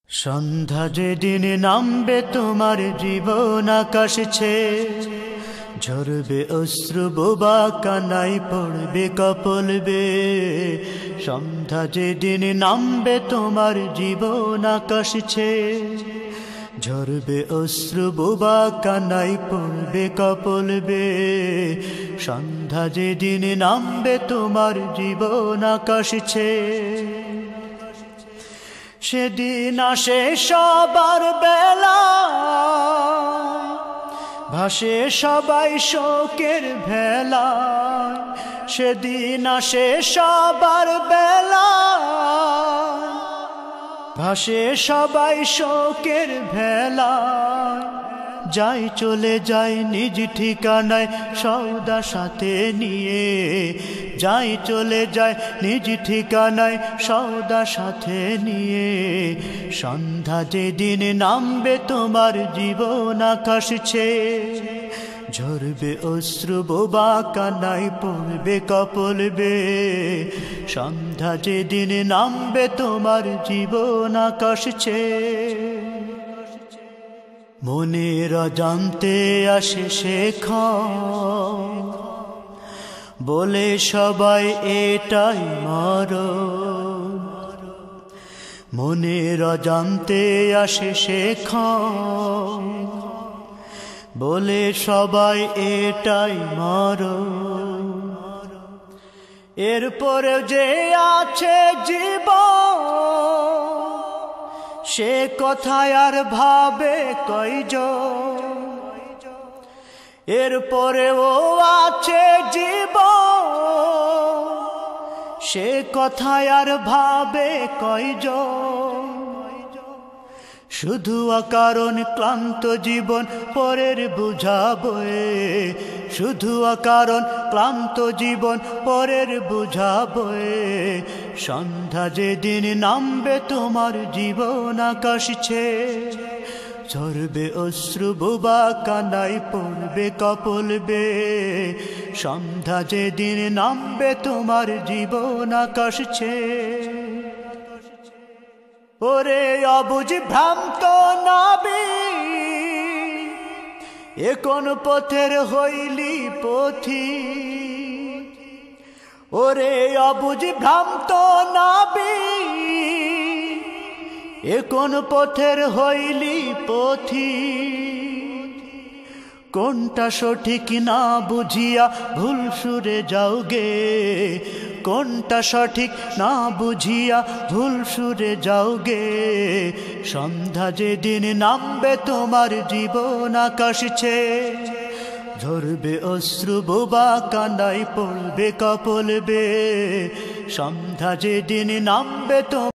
সন্ধ্যা যেদিন নামবে তোমার জীবন আকাশ ছেয়ে, ঝরবে অশ্রু বোবা কানাই পড়বে কপল বেয়ে। সন্ধ্যা যেদিন নামবে তোমার জীবন আকাশ ছেয়ে, ঝরবে অশ্রু বোবা কানাই পড়বে কপল বেয়ে। সন্ধ্যা যেদিন নামবে তোমার জীবন আকাশ ছেয়ে, সেদিন আসে সবার বেলা, ভাসে সবাই শোকের ভেলা। সেদিন আসে সবার বেলা, ভাসে সবাই শোকের ভেলা। যাই চলে যাই নিজ ঠিকানায় সওদা সাথে নিয়ে, যাই চলে যায় নিজ ঠিকানায় সওদা সাথে নিয়ে। সন্ধ্যা যেদিন নামবে তোমার জীবন আকাশ ছেয়ে, ঝরবে অশ্রু বোবা কানাই পড়বে কপল বেয়ে। সন্ধ্যা যেদিন নামবে তোমার জীবন আকাশ ছেয়ে, মনের অজান্তে আসে শেখর, বলে সবাই এটাই মরণ। মনের অজান্তে আসে শেখর, বলে সবাই এটাই মরণ। এরপরে যে আছে জীবন, সে কথায় আর ভাবে কয়জন। এরপরেও আছে জীবন, সে কথায় আর ভাবে কয়জন। শুধু অকারণ ক্লান্ত জীবন পরের বোঝা বয়ে, শুধু অকারণ ক্লান্ত জীবন পরের বোঝা বয়ে। সন্ধ্যা যেদিন নামবে তোমার জীবন আকাশ ছেয়ে, ঝরবে অশ্রু বোবা কানাই পড়বে কপল বেয়ে। সন্ধ্যা যেদিন নামবে তোমার জীবন আকাশ ছেয়ে, ওরে অবুঝ ভ্রান্ত নাবি, এ কোন পথের হইলি পথি। ওরে অবুঝ ভ্রান্ত নাবি, এ কোন পথের হইলি পথি। কোনটা সঠিক না বুঝিয়া ভুল সুরে যাওগে, কোনটা সঠিক না বুঝিয়া ভুল সুরে যাওগে। সন্ধ্যা যেদিন নামবে তোমার জীবন আকাশ ছেয়ে, ঝরবে অশ্রু বোবা কানাই পড়বে কপল বেয়ে। সন্ধ্যা যেদিন নামবে তোমার